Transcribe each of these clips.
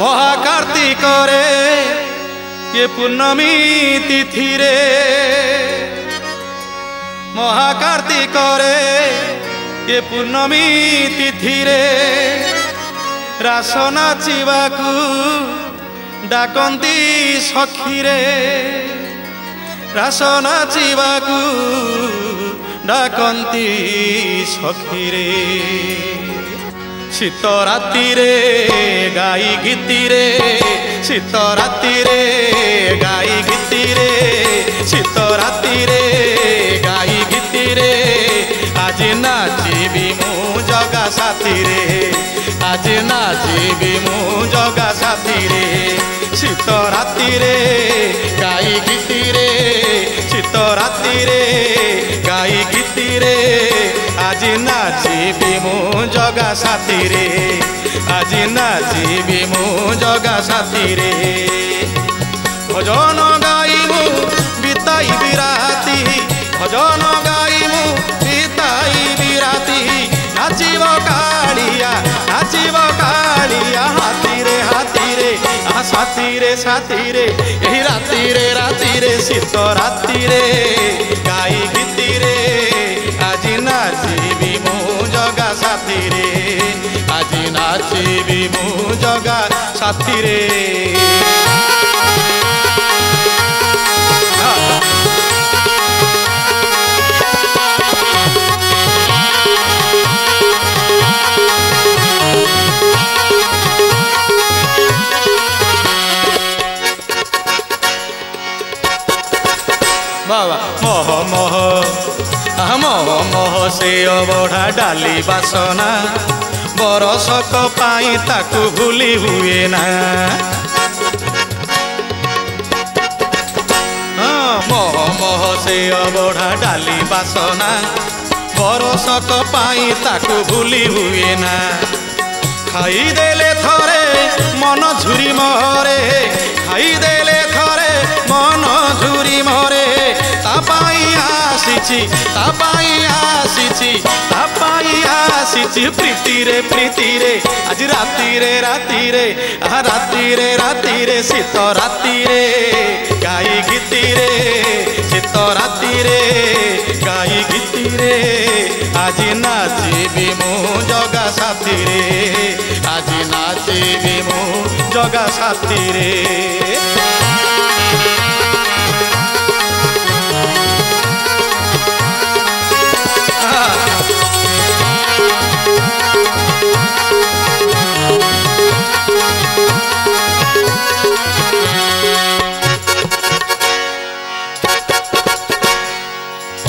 महाकार्तिक रे ये पूर्णमी तिथि रे महाकार्तिक रे ये पूर्णमी तिथि रे रास नाचिबाकू डाकंती सखी रे रास नाचिबाकू डाकंती सखी रे शीत राति रे गाई गीति रे शीत राति रे गाई गीति रे शीत राति रे गाई गीति रे आज नाचिबी मु जगा साथी रे आज नाचिबी मु जगा साथी रे शीत राति रे गाई गीति रे शीत राति रे गाई गीति रे आज नाचिबी मु जगा साथी रे आज नाचिबी मु जगा साथी रे भजन गाइमु बिताई बिराती भजन गाइमु बिताई बिराती नाचिब कालिया हाथी रे साथी रे यही राति रे शीत राति रे गाई गीति रे आज नाचिबी मु जगा साथी रे आज नाचिबी मु जगा साथी रे बाबा मोह मोह मोह मोह से अबढ़ा डाली बासना बरसक पाई ताकू भूली हुए ना मोह मोह से अबढ़ा डाली बासना बरसक पाई ताकू भूली हुए ना खाई देले थरे मन झुरी मोहरे खाई देले थरे मन झुरी मोहरे प्रीति रे आज राति रे शीत राति रे गाई गीति रे शीत राति रे गाई गीति रे आज नाचिबी मु जगा साथी रे आज नाचिबी मु जगा साथी रे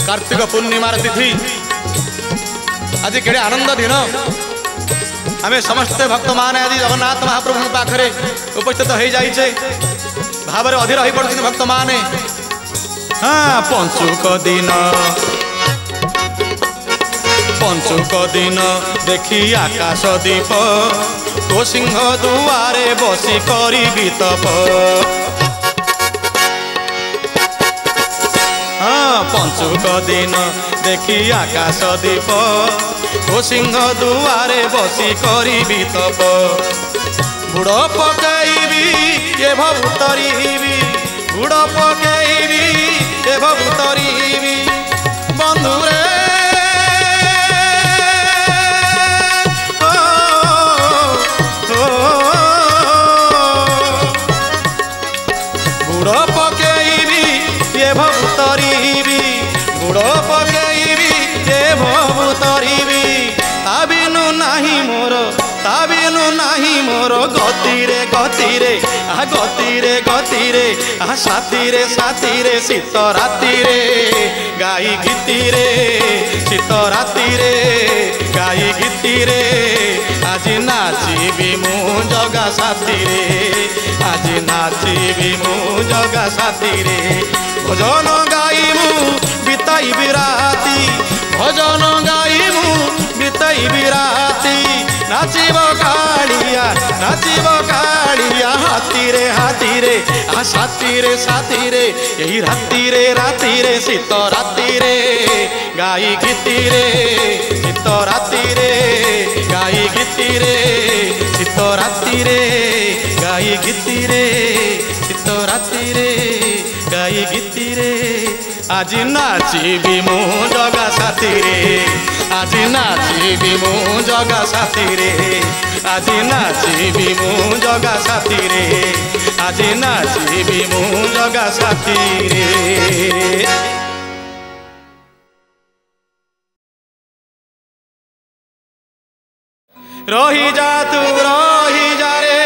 कार्तिक पूर्णिमार तिथि आज केड़े आनंद दिन आम समस्ते भक्त माने आज जगन्नाथ महाप्रभु पाखरे उपस्थित हो जाइए भाव अधीर हो पड़ते भक्त माने हाँ पंचुक दिन देखी आकाश दीप तो सिंह दुआरे बसी करी तप पंचुक दिन देखी आकाश दीप ओ सिंह दुआरे बसी करी तप बुड़ पकईबी ये भवुतरीबी बुड़ पकईबी ये भवुतरीबी बंधुरे बुड़ पकईबी ये भवुतरीबी बुड़ पकईबी ये भवुतरीबी ताबिनु नाही मोर गति रे साथी रे शीत राति रे गाई गीति रे शीत राति रे गाई गीति रे आज नाचिबी मु जगा साथी रे आज नाचिबी मु जगा साथी रे भजन गाइमु बिताई बिराती भजन गाइमु बिताई बिराती नाचिब कालिया हाथी रे साथी रे यही राति रे शीत राति रे गाई गीति रे शीत राति रे गाई गीति रे शीत राति रे गाई गीतिरे शीत राति रे गाई गीतिरे आज नाचिबी मु जगा साथी रे आज नाचिबी मु जगा साथी रे आज नाचिबी मु जगा साथी रे आज नाचिबी मु जगा साथी रे। रही जा तू रही जा रे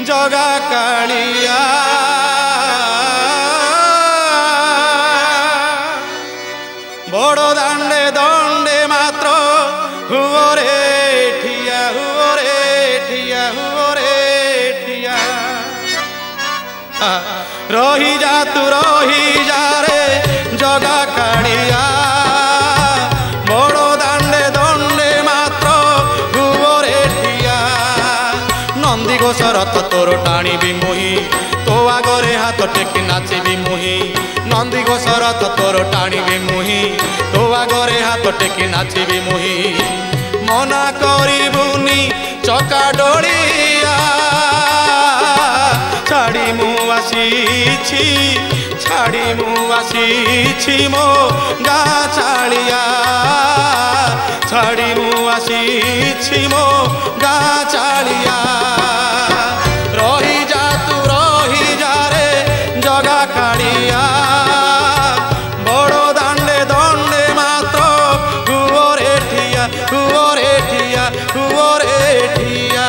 जगा कालिया बड़ दांडे दंडे मात्र हुओ रे ठिया हुओ रे ठिया हुओ रे ठिया रही जा तू रही जा रे जगा कालिया बड़ दांडे दंडे मात्र हुओ रे ठिया नंदी घोष रथ तोर टाणी मुही तो आगरे हाथ टेकी नाचिबी मुही नंदी घोष रथ तोर टाणी मुही तो आगरे हाथ टेकी नाचिबी मुही मना करिबुनी चका डोलिया छाड़ी मु आसीछि छाड़ी मु आसीछि मो गा चालिया छाड़ी मु आसीछि मो गा चालिया रही जा तू रही जा रे जगा कालिया बड़ दांडे दंडे मात्र हुओ रे ठिया हुओ रे ठिया हुओ रे ठिया।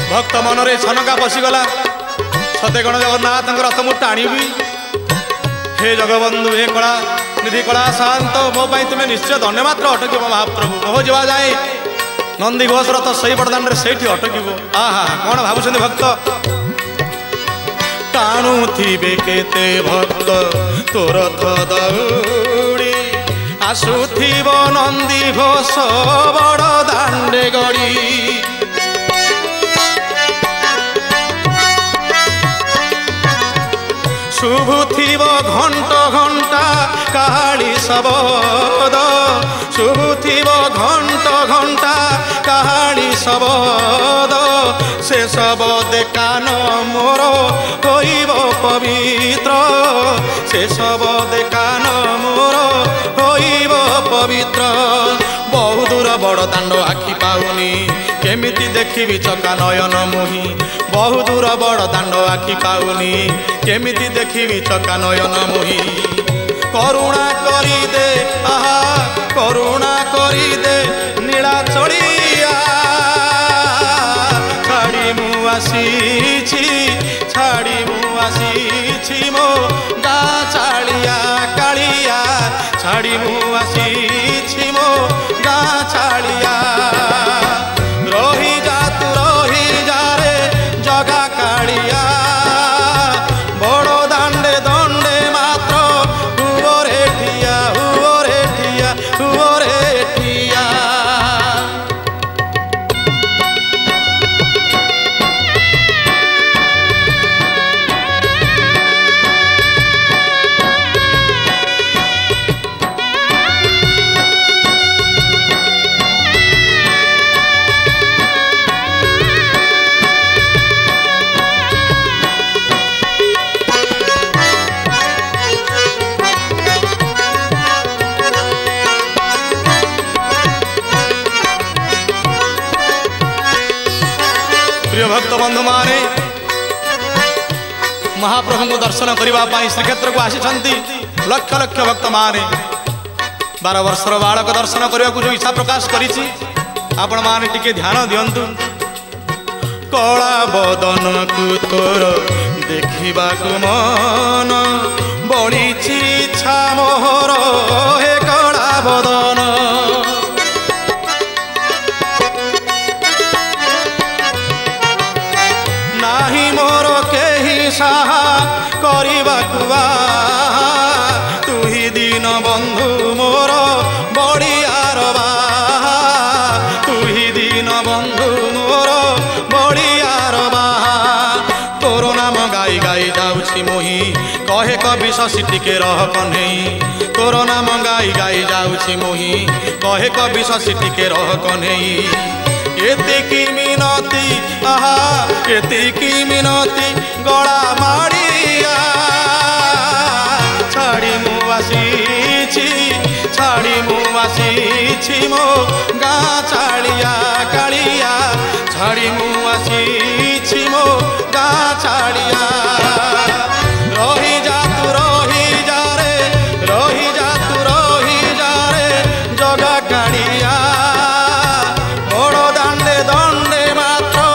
भक्त मनरे छनका पशिगला सते गण जगन्नाथ रथ मु टाणीबी हे जगबंधु हे कला निधि कला शांत मो पाई तुम निश्चय धन्यवाद अटक महाप्रभु मोह जा जाए नंदी घोष रथ सही बड़दान से अटक आहा कौन भावुं भक्त टाणु थे केते भक्त तो रथ दौड़ी आसुथिब नंदी घोष बड़ दांडे गड़ी शुभुथिब घंट घंटा काली शबद शुभुथिब घंट घंटा काली शबद से शबद कान मोर होइब पवित्र से शबद कान मोर होइब पवित्र बहु दूर बड़ दांड आखि पाउनी केमिति देखिबी चका नयन मुही बहु दूर बड़ दांड आखि पाउनी केमिति देखिबी चका नयन मुही करुणा करी दे आहा करुणा करी दे नीला चलिया छाड़ी मु आसीछि छाड़ी मु आसीछि मो गा चालिया कालिया छाड़ी मु आसीछि मो गा चालिया रही जा तू रही जा रे जगा कालिया बड़ दांडे दंडे मात्र हुओ रे ठिया हुओ रे ठिया हुओ रे ठिया। प्रिय भक्त बंधु माने महाप्रभु को दर्शन करने श्रीक्षेत्र को आसी लक्ष लक्ष भक्त माने 12 वर्षर बालक दर्शन करने को जो इच्छा प्रकाश करी आपण माने टिके ध्यान दियंतु कला बदन को तोर देखा मन बड़ी इच्छा मोहर हे कला शशि टिके रह कन्हई तोर नाम गाई गाई जाऊछि मुही कहे कवि शशि टिके रह कन्हई एतिकी मिनती आहा एतिकी मिनती गला माड़िया छाड़ी मु आसीछि छाड़ी मु आसीछि मो गाँ छाड़िया कालिया छाड़ी मु आसीछि मो गाँ छाड़िया रही जा तू रही जा रे रही जा तू रही जा रे जगा कालिया बड़ दांडे दंडे मात्र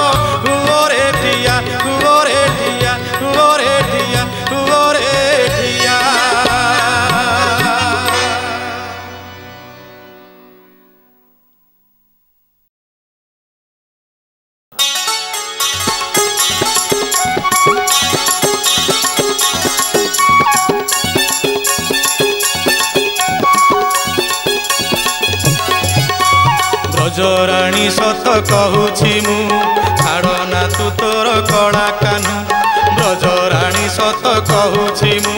हुओरे ठिया हुओरे ठिया हुओरे ठिया हुओरे ठिया। ब्रजराणी सत कहूछि मु छाड़ना तू तोर कड़ा कानु ब्रजराणी सत कहूछि मु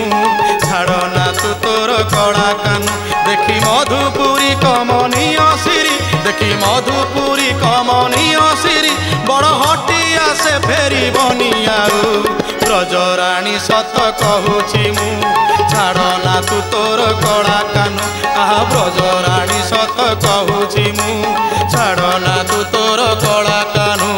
छाड़ना तू तोर कड़ा कानु देखी मधुपुरी कमनीय सिरी देखी मधुपुरी कमनीय सिरी बड़ हटिया से फेरी बनियाऊ ब्रजराणी सत कहूछि मु छाड़ना तू तोर कड़ा कानु आहा ब्रजराणी सत कहूछि मु छाड़ना तू तोर कड़ा कानु।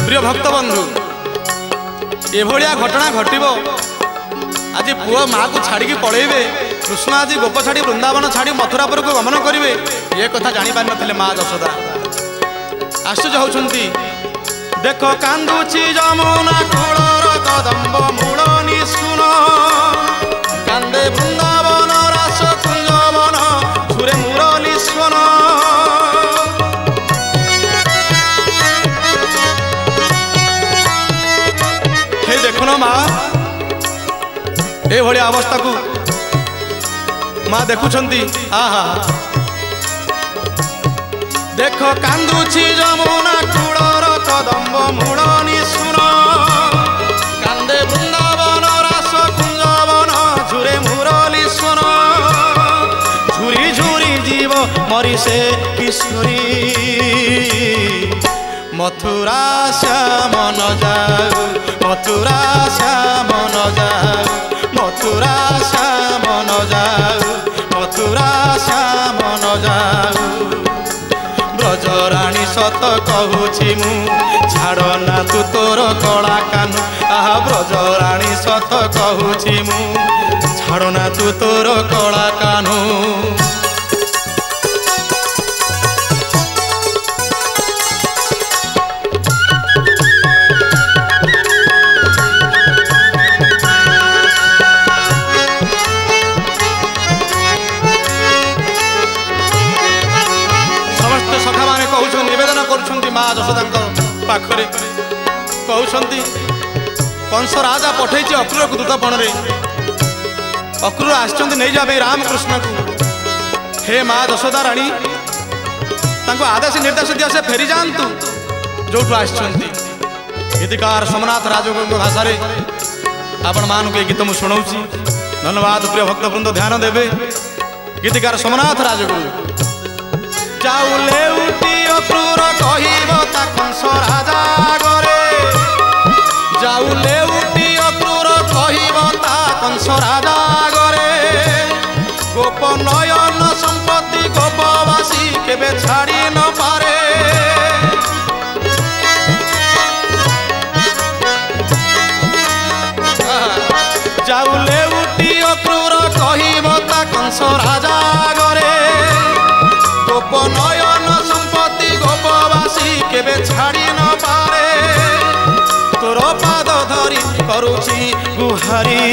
प्रिय भक्त बंधु एभलिया घटना घटिब आज पुआ माँ को छाड़ी पलैबे कृष्ण आज गोप छाड़ी वृंदावन छाड़ी मथुरापुर को गमन करेंगे ये कथा जानी पारि नथिले माँ यशोदा आश्चर्य होउछंती देख कांदुची जमुना कूलर कदम्ब मूल निशुन कांदे वृंदावन रास कुंजवन सुरे मुरली स्वन हे देखुन माँ ए भली अवस्था को माँ देखुछंती आहा देख कांदुची जमुना कूलर कदम्ब मूल निशुन कांदे वृंदावन रास कुंजवन झुरे मुरली स्वन झुरी झुरी जीव मरी से किशोरी मथुरा श्याम न जाऊ मथुरा श्याम न जाऊ मथुरा श्याम न जाऊ मथुरा श्याम न जाऊ ब्रजराणी सत कहूछि मु छाड़ना तू तोर कड़ा कानु आहा ब्रजराणी सत कहूछि मु छाड़ना तू तोर कड़ा कानु। माँ यशोदा पाखरे कहते कंस राजा पठे अक्रूर को दूतपण अक्रूर आसचंती नहीं जा रामकृष्ण को हे माँ यशोदा राणी आदेश निर्देश दिया से फेरी जातु जो आसचंती गीतिकार सोमनाथ राजगुरु भाषा आपण मान को गीत मुझे शुणाऊँ धन्यवाद प्रिय भक्तवृंद ध्यान देवे गीतिकार सोमनाथ राजगुरु जाऊले उठी अक्रूर कहता कंस राजा गरे जाऊले उठी अक्रूर कहता कंस राजा गरे गोप नयन संपत्ति गोपवासी केबे छाड़ी न पारे जाऊले उठी अक्रूर कहता कंस राजा गरे गोप नयन संपत्ति गोपवासी केबे छाड़ी न पारे तोर पाद धरी करुछि गुहारी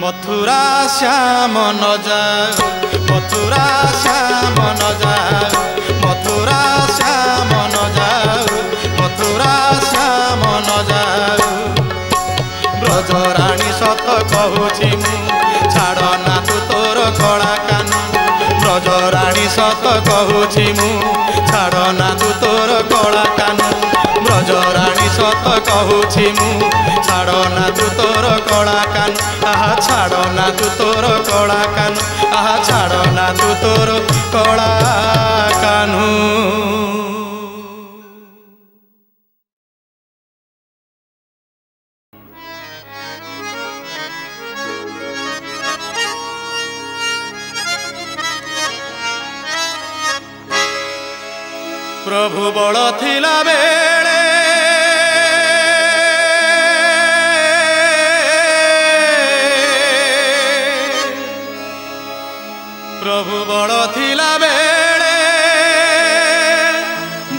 मथुरा श्याम न जाऊ मथुरा श्याम न जाऊ मथुरा श्याम न जाऊ मथुरा श्याम न जाऊ ब्रजराणी सत कहूची मु छाड़ ना तू तोर कला कान ब्रजराणी सत कहूची मु छाड़ ना तू तोर कला कान ब्रजराणी सत कहूची मु छाड़ ना तू तोर कला कान आहा छाड़ ना तू तोर कला कान आहा छाड़ ना तू तोर कला कानू। प्रभु बड़ थिला बेले प्रभु बड़ थिला बेले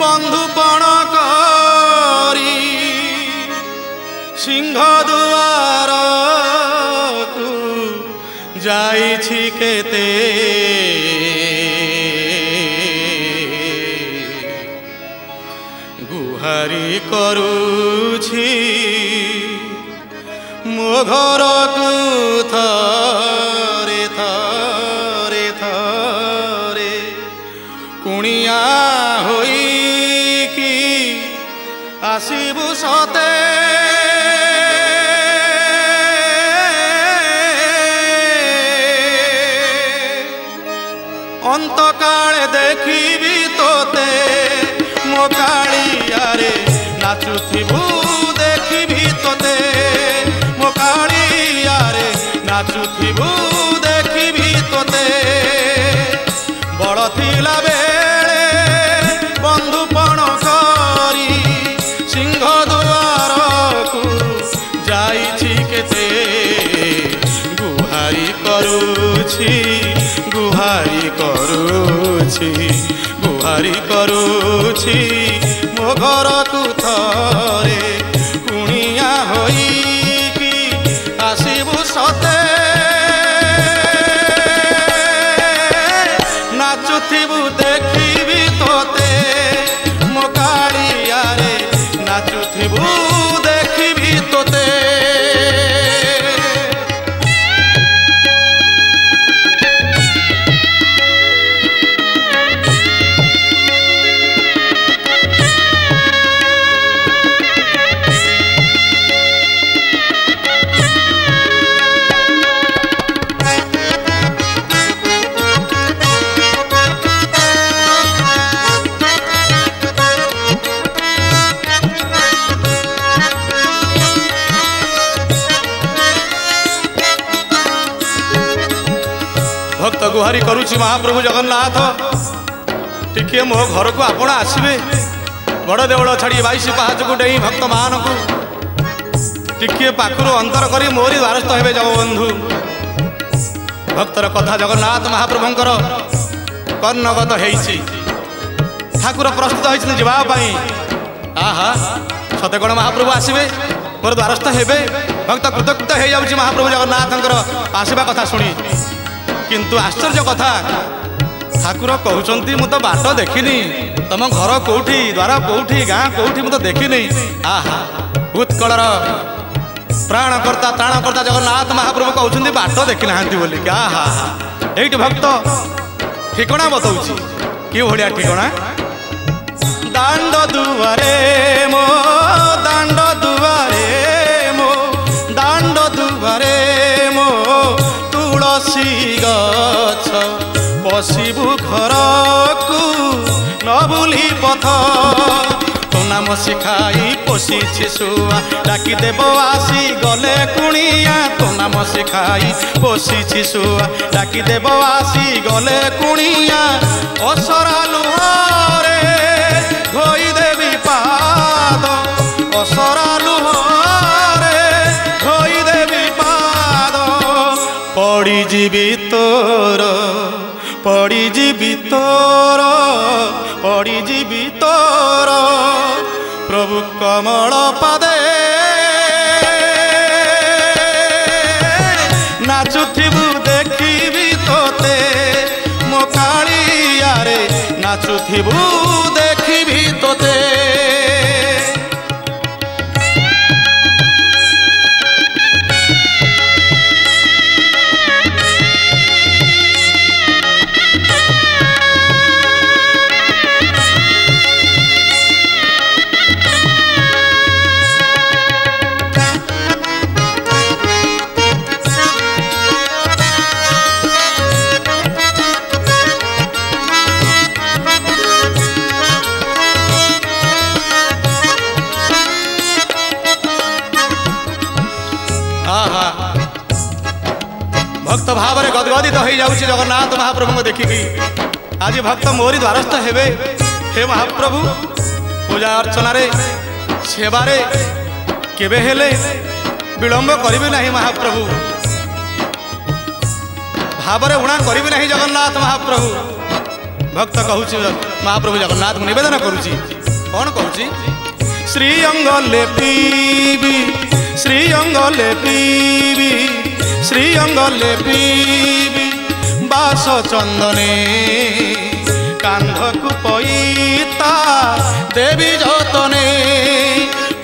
बंधुपण करी सिंह दुआर को जाइछि केते गुहारी करुछि मो घर को थरे थरे थरे कुणिया होई कि आसिबु सते अंतकाले देखिबी तोते मो कालिया रे नाचुथिबु देखिबी तोते मो कालिया रे नाचुथिबु देखिबी तोते बड़ थिला बेले बंधुपण करी सिंह दुआर को जाइछि केते गुहारी करुछि गुहारी करुछि गुहारी करुछि मो घर को थरे कुणिया होई कि आसिबु सते नाचुथिबु देखिबी तोते मो कालिया रे नाचुथिबु देखिबी तोते। भक्त गुहारी करुछि महाप्रभु जगन्नाथ टिके मो घर को आपण आसबे बड़ देवल छाड़ी 22 पाहाच को डेई भक्त मान को टिके पाखरु अंतर करी मोरी द्वारस्थ हेबे जगबंधु भक्तर कथा जगन्नाथ महाप्रभुंकर कर्णगत हेइछि ठाकुर प्रस्तुत होइछन जीवा पई आहा सते कोन महाप्रभु आसबे मोर द्वारस्थ हेबे भक्त कृतकृत हे जाउछि महाप्रभु जगन्नाथंकर आसीबा कथा सुनी किंतु आश्चर्य कथा ठाकुर कहउचंती मु तो बाट देखिनी तम घर कोठी द्वार कोठी गाँ कोठी मु तो देखिनी आहा उत्कलर प्राणकर्ता त्राणकर्ता जगन्नाथ महाप्रभु कहउचंती बाट देखि नाहंती बोली आहा एइट भक्त ठिकणा बताउछि कि भड़िया ठिकणा दांड दुआरे मो दांड दुआरे मो दांड दुआरे मो तुलसी गछ पशिबु घर को न भूली पथ तो नाम शिखाई पोषिछि शुआ डाकी देव आसी गले कुणिया तो नाम शिखाई पोषिछि शुआ डाकी देव आसी गले कुणिया असरा लुहरे धोई देवी पाद असरा लुहरे धोई देवी पाद पड़ी जीवी तोर पड़ी जीवी तोर पड़ी जीवी तोर प्रभु कमल पादे नाचुथिबु देखिबी तोते नाचुथिबु देखिबि तोते भक्त भाव में गदगदित हो जाऊँगी जगन्नाथ महाप्रभु को देखिकी। आज भक्त मोरी द्वारस्थ हेबे। हे महाप्रभु पूजा अर्चना रे सेवारे केबे हेले विलंब करिबे नहीं महाप्रभु। भावरे उणा करिबे नहीं जगन्नाथ महाप्रभु। भक्त कहूची महाप्रभु जगन्नाथ को निवेदन करूची। कौन कहूची? श्री अंग लेपीबी श्री अंग लेपीबी श्री अंग लेपीबी बास चंदने कांधकु पईता देवी जतने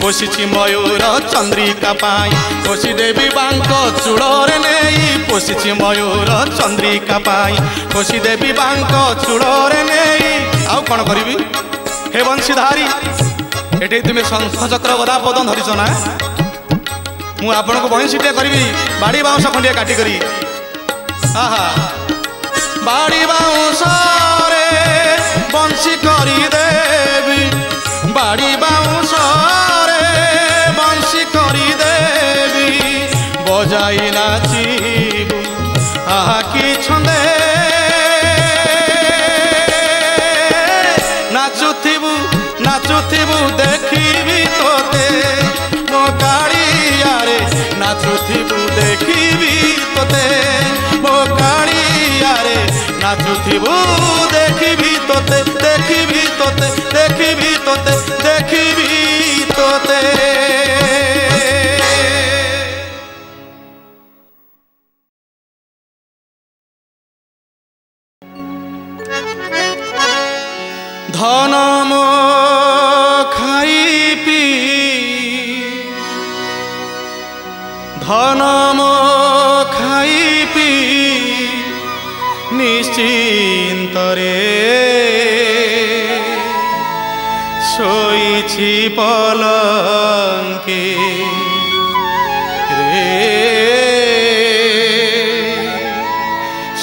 पोषिछि मयूर चंद्रिका पाई पोषि देवी बांक चूड़रे नहीं पोषिछि मयूर चंद्रिका पाई पोषि देवी बांक चूड़रे नहीं। आउ कौन करी हे बंशीधारी एटे तुम शंख चक्र गदा पदम धरिछ ना मु आपण को बंशीटे करी बाड़ी बाउंस खंडिया काटी करी आहा बाड़ी बाउंस रे बंशी करी देवी बाड़ी बाउंस रे बंशी करी देवी बजाई नाचिबु आहा की छंदे नाचुथिबु नाचुथिबु देखिबि तोते मो कालिया रे नाचुथिबु देखिबि तोते मो कालिया रे नाचुथिबु देखिबि तोते देखिबि तोते देखिबि तोते देखिबि तोते। धन मो खाई पी धन मो खाई पी निश्चिंतरे शोइछि पलंके रे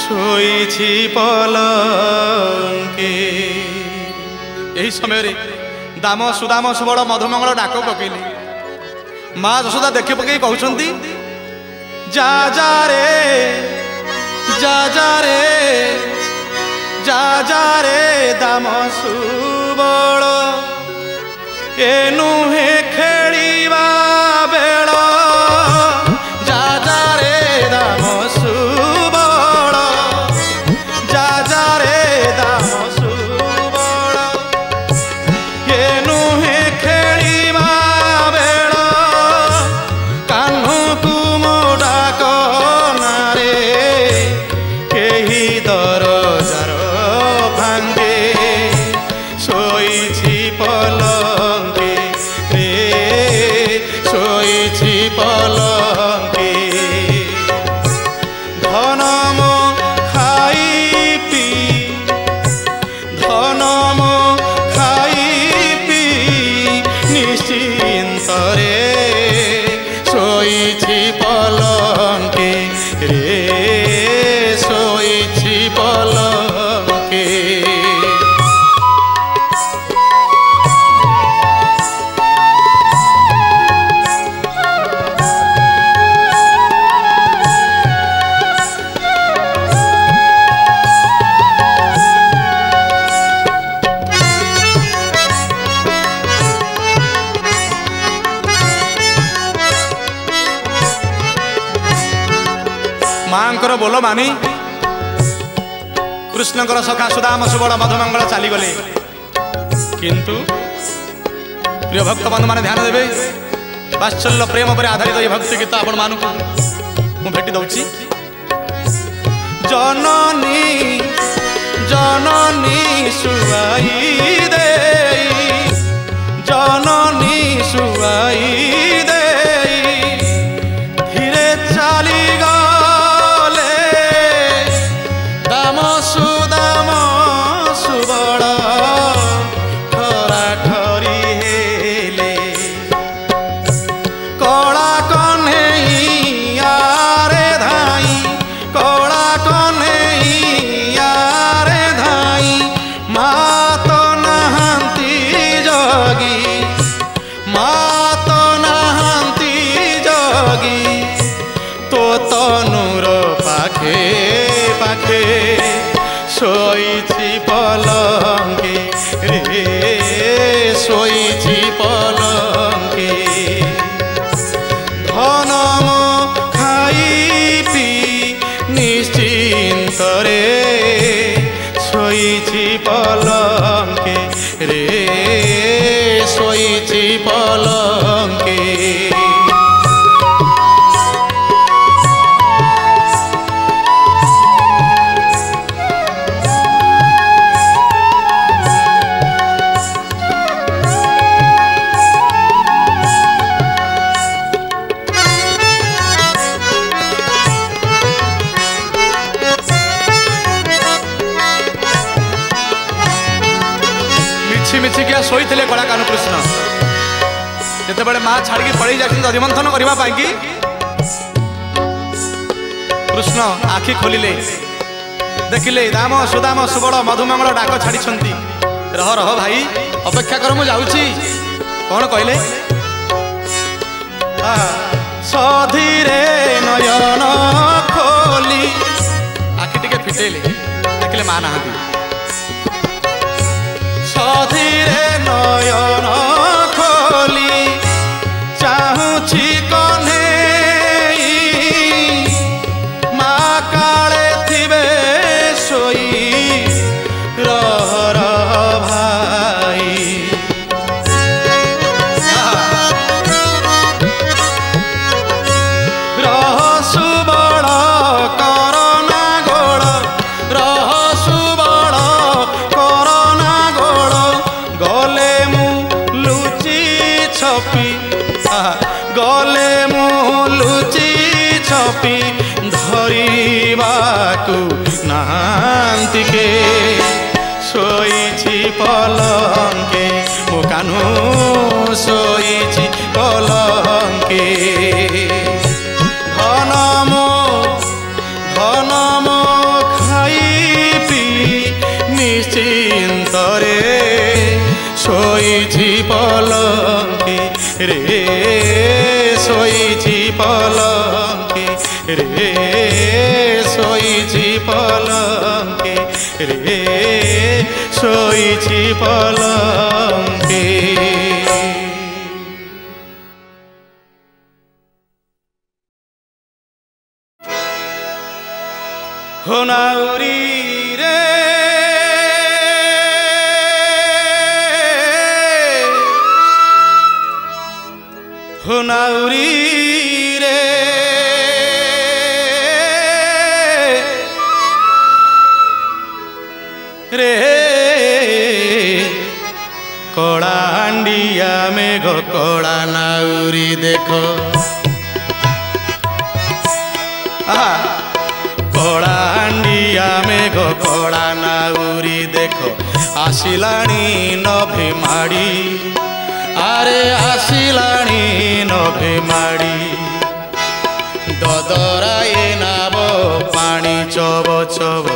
शोइछि पलंके। यही समय दाम सुदाम सुबड़ मधुमंगल डाक पकेले माँ यशोदा देखी पकई कहते जा जा रे जा जा रे जा जा रे दाम सुबड़ ए नुहे खेलिबा बेल जा जा रे दाम सुबड़ जा जा रे दाम मांकर बोल मानी कृष्णकर सखा सुदाम सुबड़ मधुमंगल चलीगले किंतु प्रिय भक्त बंधु मैंने ध्यान देवे वात्सल्य प्रेम पर आधारित ये भक्ति गीत आपण मानू मु भेटी दउची। जननी जननी सुआई दे जननी सुआई दे धीरे चाली गले दाम सुदाम सुबल ठरा ठरी हेले कला कन्हैया रे धाई कला कन्हैया रे धाई मा तो नहांती जोगी मा तो नहांती जोगी तो तनुर पाखे पाखे शोइछि पलंके रे शोइछि पलंके धनम खाई पी निश्चिंत रे शोइछि पलंके रे शोइछि पलंके मिछिकिया शोई कला कान कृष्ण जिते माँ छाड़ी पड़े जाती दधिमंथन करने कृष्ण आखि खोलिले देखिले दाम सुदाम सुबल मधुमंगल डाक छाड़ी रह रह भाई अपेक्षा कर मु जाऊँगी कौन कहले सधीरे नयन खोली आखि टिके फिटेले देखिले माँ ना सधीरे नयन खोली चाहूची कन्हई मा काले थिबे सोई रह भाई रह सुबल करना गोड़ रह सुबल करना गोड़ गले मु लुचि छपी गले मु लुचि छपी धरिबाकु नांती के शोइछि पलंके मो कान्हू शोइछि पलंके धनम खाई पी निश्चिंत रे शोइछि पलंके रे शोइछि पलंके रे शोइछि पलंके रे शोइछि पलंके होनाउरी रे होनाउरी रे रे कला हांडिया मेघ कला नाउरी देखो कला हांडिया मेघ कला नाउरी देखो आसिलाणी नभे माड़ी आरे आसिलाणी नभे माड़ी ददराए नाब पानी चब चब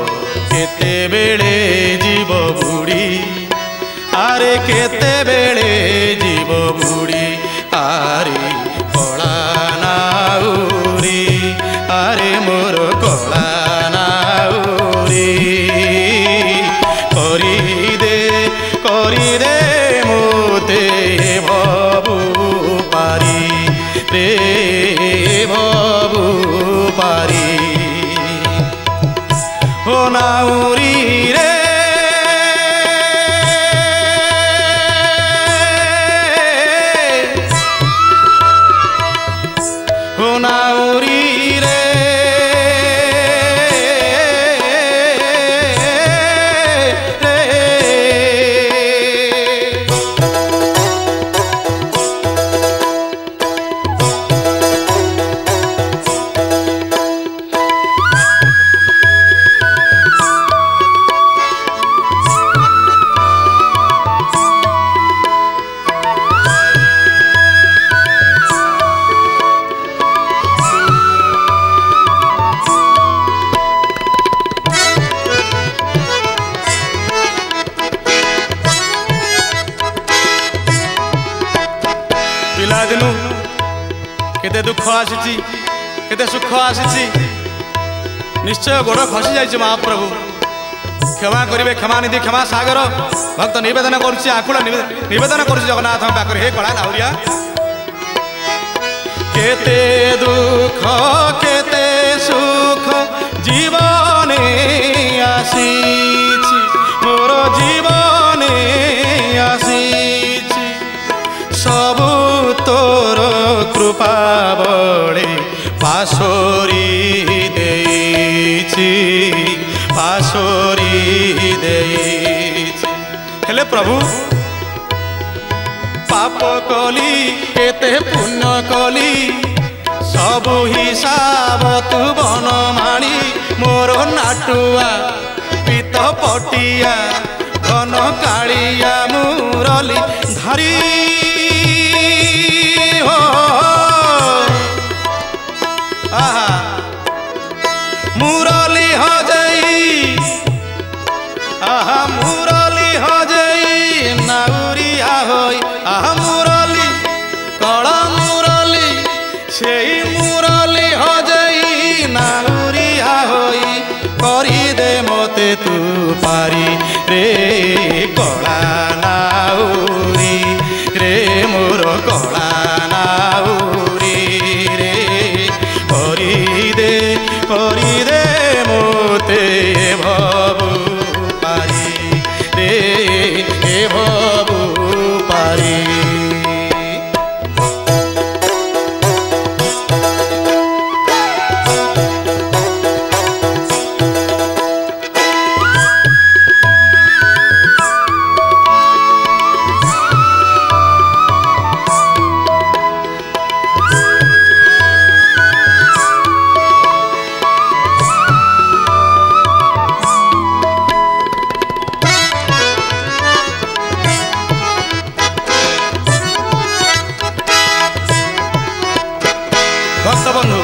केते बेले जीव बुड़ी आरे केते बेले जीव बुड़ी आरे कला नाउरी आरे मोर कला नाउरी करी दे मोते भबू पारी रे भबू पारी हो नाउरी रे हो नाउरी रे रे केते दुख आसी केते सुख आसी निश्चय गोड़ खसी जाइए महाप्रभु क्षमा करेंगे क्षमा निधि क्षमा सागर भक्त निवेदन करुच्ची आकुल निवेदन करुच्ची जगन्नाथ पाखे हे कला नाउरिया केते दुख केते सुख जीवने आसी मोर जीवने आसी सबु तोर कृपा बड़े पासोरी देइछि पासोरी देइछि हेले प्रभु पाप कली केते पुण्य कली सबु हिसाब तू बन माणी मोर नाटुआ पीत पटिया घन कालिया मुरली धरी हो आहा मुरली हो जाई आहा मुरली हो जाई नाउरिया होई आहा मुरली कला मुरली सेई मुरली हो जाई नाउरिया होई करी दे मते तू पारी रे कला नाउरी रे मोर कला नाउरी रे करी दे मोते भबु पारी रे भबु पारी भक्त बंधु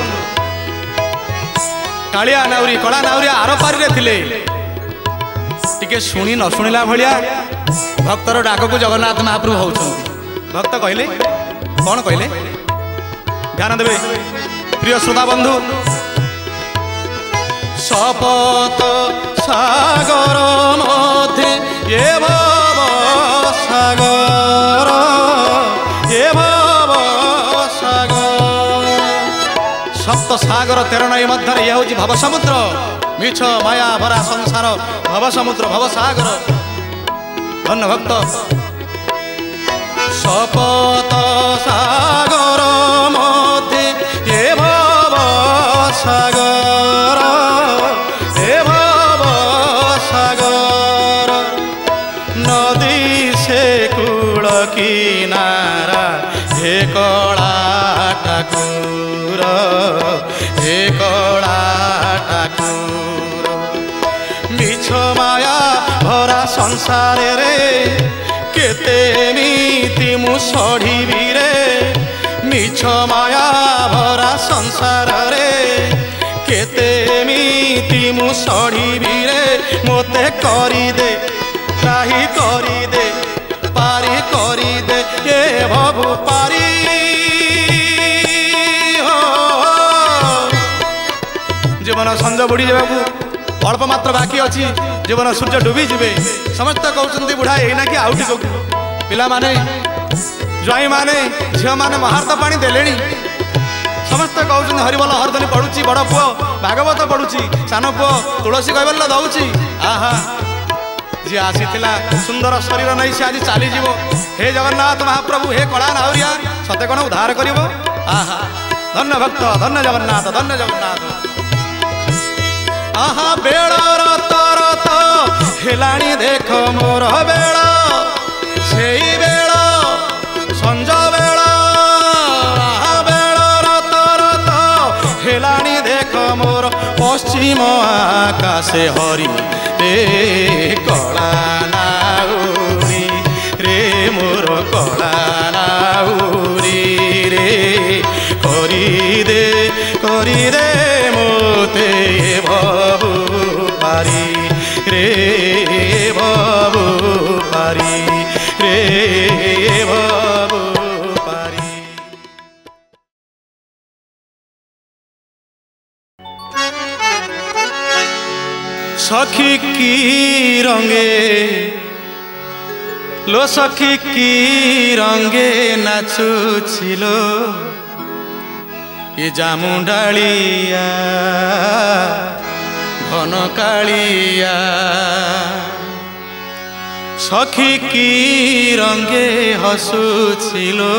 कालिया नाउरी कला नाउरी आर पारी थिले टिके शुणी न शुणिला भलिया भक्तर डाक को जगन्नाथ महाप्रभु होउछन्ति भक्त कहले कौन कहले ध्यान देवे प्रिय श्रोता बंधु सपत सागर मध्य ये भव सागर ये भव सागर सप्त सागर 13 नई मध्य यह हूँ भव समुद्र मिछ माया भरा संसार भव समुद्र भव सागर धन्य भक्त सपत सागर मध्य ये भव सागर ये भव सागर नदी से कूल किनारा हे कला ठाकुर हे कला ठाकुर मिछ माया भरा संसार रे केते नीति मु सढ़ी रे मिछ माया भरा संसार रे केते नीति मु सढ़ी रे मोते करी दे त्राही करी दे पारी करी दे ये भवु पारी जीवन संज बुड़ी जावाकू अल्प मात्र बाकी अच्छी जीवन सूर्य डूबी जीवे समस्त कहते बुढ़ा एना कि आउटी को पिला माने ज्वाई माने झील माने महारत पानी देले समस्त कहते हरिबल हरदनी पढ़ुची बड़ पुओ भागवत पढ़ुची सान पुओ तुलसी कैबल्य दौची आहा जी आसी सुंदर शरीर नहीं से आज चली हे जगन्नाथ महाप्रभु हे कला नाउरिया सते कौन उद्धार कर आहा धन्य भक्त धन्य जगन्नाथ आहा बेड़ रत रत हेलाणी देख मोर बेड़ से बेड़ संज बेड़ आहा बेड़ रत रत हेलाणी देख मोर पश्चिम आकाशे हरि रे कला नाउरी रे मोर कला नाउरी रे करी दे मोते भवु पारी रे भवु पारी रे भवु सखी की रंगे लो सखी की रंगे नाचुछिलो ये जामुंडालिया घन कालिया सखी की रंगे हसुछिलो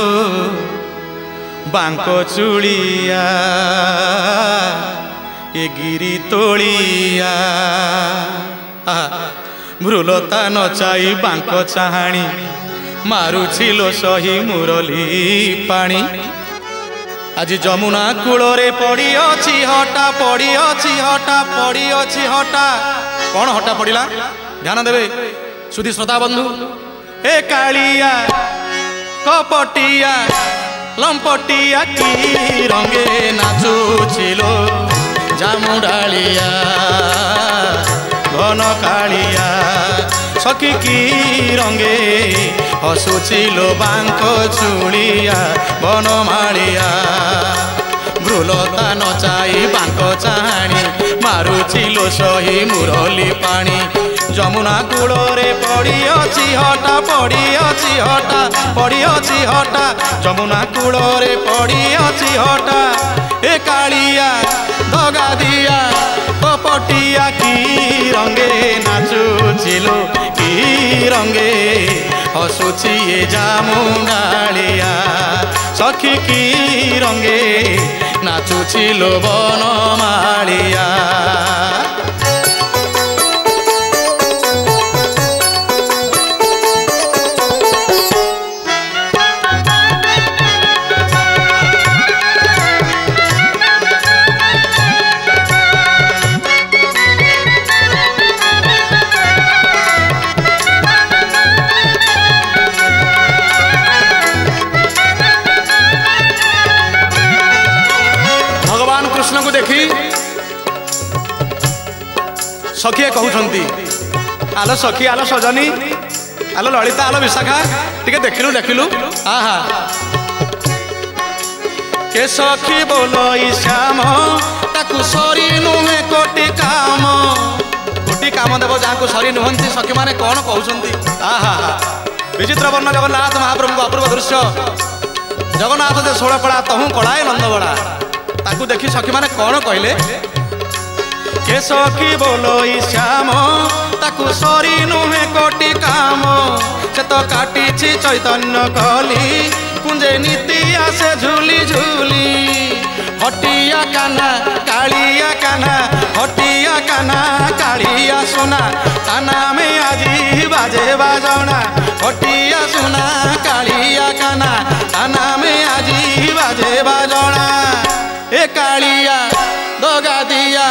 बांको चुलिया ये गिरी तोलिया भ्रुलता नचाई बांको चाहाणी मारुछिलो सही मुरली पानी आज जमुना कूଳରେ पड़ी अछि हटा पड़ी अछि हटा पड़ी अछि हटा कौन हटा पड़िला ध्यान देवे सुधी श्रोता बंधु ए कालिया कपटिया लंपटिया की रंगे नाचुछिलो जामुडालिया घन कालिया सखी की रंगे हसुछिलो बांको चुलिया बनमालिया भ्रुलता नचाई बांको चाहाणी मारुछिलो सही मुरली पानी जमुना कूଳରେ पड़ी अछि हटा पड़ी अछि हटा पड़ी अछि हटा जमुना कूଳରେ पड़ी अछि हटा ए कालिया धगा दिया कपटिया की रंगे नाचुछिलो की रंगे हसुछि ये जामुंडालिया सखी की रंगे नाचुछिलो बनमालिया देखी सखी कहउछंती आलो सखी आलो सजनी आलो ललिता आलो विशाखा टिके देखिलु देखिलु आहा के सखी बोलो श्याम ताकू सरी नुहे कोटी काम देव जहाँ को सरी नुहंती सखी माने कौन कहउछंती आहा विचित्र वर्ण जगन्नाथ महाप्रभु अपूर्व दृश्य जगन्नाथ जे 16 कड़ा तहु कड़ाए नंद बड़ा ताकू देखी सखी माने कौन कहले के सखी बोलो श्याम ताकू सरी नुहे कोटी काम से तो काटी चैतन्य कली कुंजे नीति आसे झूली झूली हटिया काना कालिया काना हटिया काना कालिया सुना ताना में आजी बाजे बाजना हटिया सुना कालिया काना ताना में आजी बाजे बाजना ए कालिया दगा दिया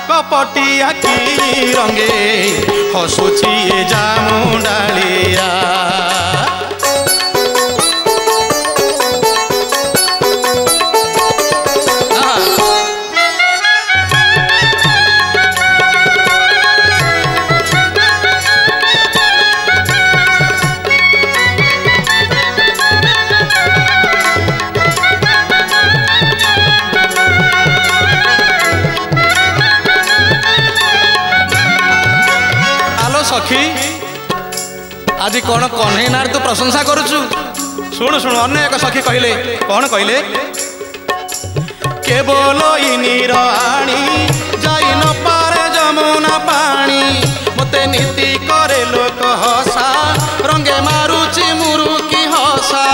कपटिया की रंगे हसुछि ये जामुंडालिया सखी आज कौन कन्हई नार तू प्रशंसा करुचु शुणु शुणु अन्य एक सखी कहले कौन कहले केवल इनीर आणी जाई न पारे जमुना पानी मते नीति करे लोक हसा रंगे मारुची मुरुकी हसा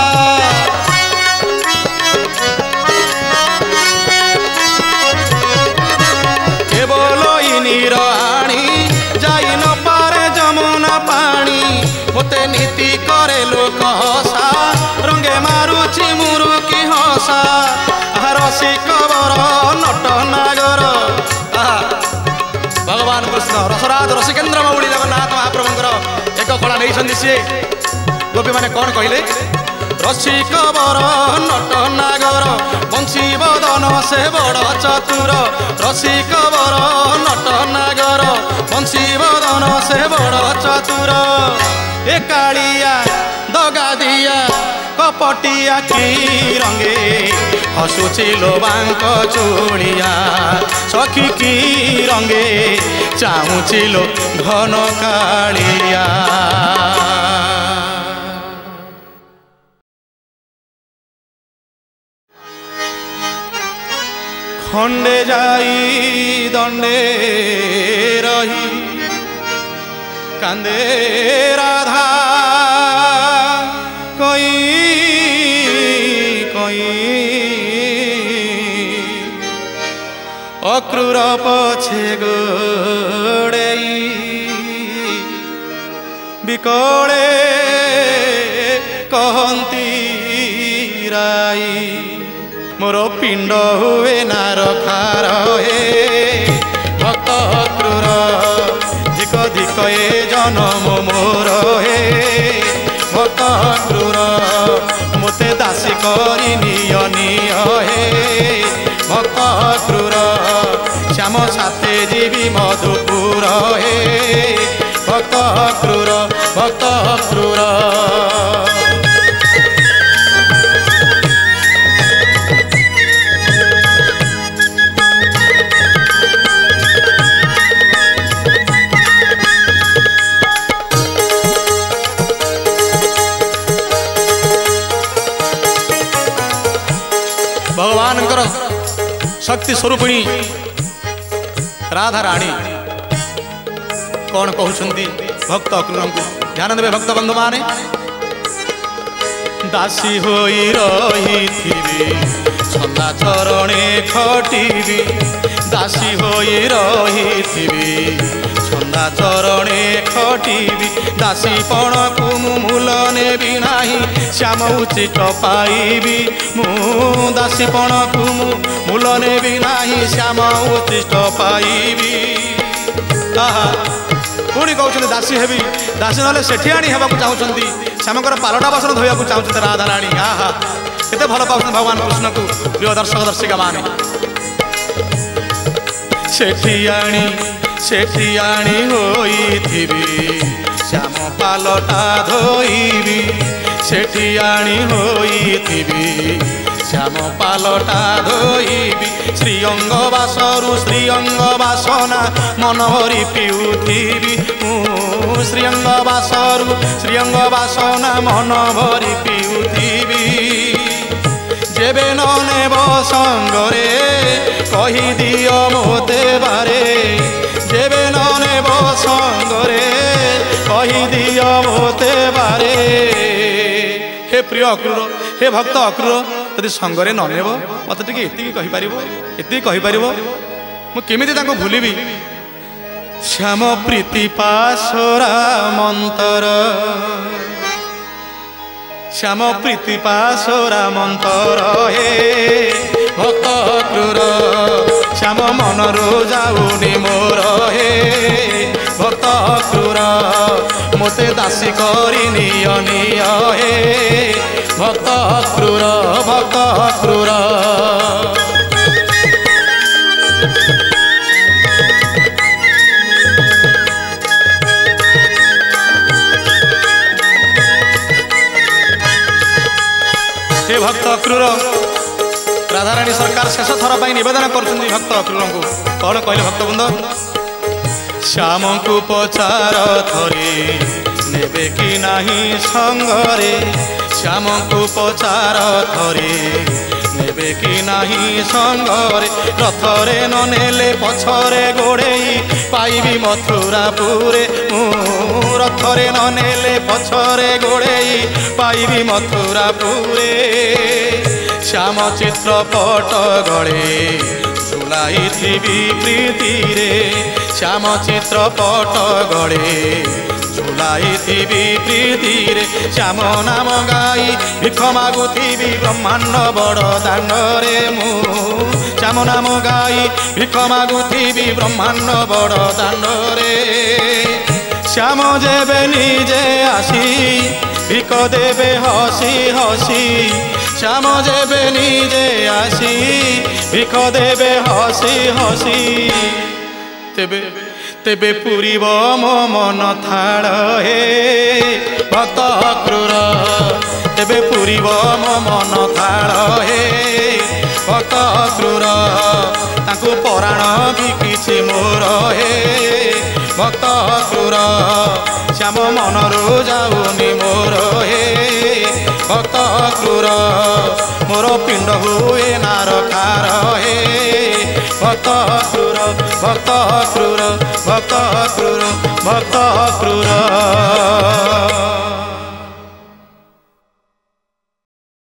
केवल इनीर आणी जाई न पानी मते नीति करे लोक हसा रंगे मारुची मुरुकी हसा रसिक बर नट नागर भगवान कृष्ण रसराज रसिकेन्द्र मौली जगन्नाथ महाप्रभुंकर एक कला नहीं सी गोपी माने कौन कहले रसिक बर नट नागर बंशी बदन से बड़ चतुर रसिक बर नट नागर बंशी बदन से बड़ चतुर ए कालिया दगा दिया कपटिया की रंगे हसुची लोबांक चूड़िया सखी की रंगे चाहूची लो घन कालिया। खंडे जाई दंडे रही कांदे राधा कोई कोई अक्रूर पछे गोड़े बिकड़े कहती राई मोर पिंड हुए ना रखार हे भक्त अक्रूर धिक धिक ए जन्म मोर हे भक्त अक्रूर मोते दासी करी निय निय हे भक्त अक्रूर श्याम साथे जीवी मधुपुर हे भक्त अक्रूर भक्त अक्रूर। भगवान शक्ति स्वरूपिणी राधा राणी कौन कहते भक्त अक्रूर को ध्यान देवे भक्त बंधु माने दासी होई रही छंदा चरणे खटिबी दासी होई रही छंदा चरणे खटिबी दासी पण को मूल नेबी नाही श्याम उचित पाइबी मु दासी पण को मूल नेबी नाही श्याम उचित पाइबी। पुणी कहते दासी हेबी दासी ना सेठियाणी हेबाकू चाहूँगी श्यामकर पालटा बासन धोया चाहते राधा राणी। आहा केते भल पाउछन भगवान कृष्ण को प्रिय दर्शक दर्शिका माने सेठियाणी सेठियाणी होइथिबी श्याम पालटा धोइबी सेठियाणी होइथिबी श्याम पालटा धोइबी श्रीअंग बासरु श्रीअंग बासना मन भरी पिउथिबी श्रीअंग बासरु श्रीअंग बासना मन भरी पिउथिबी जेबे न नेब संगरे कही दियो मोते बारे जेबे न नेब संगरे कही दियो मोते बारे। हे प्रिय अक्रूर हे भक्त अक्रूर यदि संगरे न नेब मत टिके एति कहि पारिबो मु केमिति ताको भूलिबी श्याम प्रीति पासरा मंतर श्याम प्रीति पासरा मंतर हे भक्त अक्रूर श्याम मनरु जाऊनी मोर हे भक्त अक्रूर मोते दासी करी निय निय हे भक्त अक्रूर भक्त अक्रूर। हे भक्त अक्रूर राधाराणी सरकार शेष थर पर निवेदन कर भक्त अक्रूर को कौन कहले भक्त बंधु श्याम को पचार थरे नेबे कि नाही संगरे श्याम को पचार थरे नेबे कि नाही संगरे रथरे न नेले पछरे गोड़ेई पाइबी मथुरापुरे रथरे न नेले पछरे गोड़ेई पाइबी मथुरापुरे श्याम चित्रपट गले झुलाई प्रीति रे श्याम चित्रपट गले झुलाई प्रीति रे श्याम नाम गाई भिख मागुथी ब्रह्मांड बड़ दांडरे मु श्याम नाम गाई भिख मागुथी ब्रह्मांड बड़ दांडरे श्याम जेबे निजे आसी भिख देबे हसी हसी श्याम जेबे निजे आसी भिख देबे हसी हसी तेबे तेबे पूरीब मो मन थाल हे भक्त क्रूर तेबे पूरीब मो मन थाल हे भक्त क्रूर ताकू पराण भी किछि मोर हे भक्त क्रूर श्याम मनरु जाऊनी मोर हे भक्त क्रूर मोर पिंड हुए नार खार हे भक्त क्रूर भक्त क्रूर भक्त क्रूर भक्त क्रूर।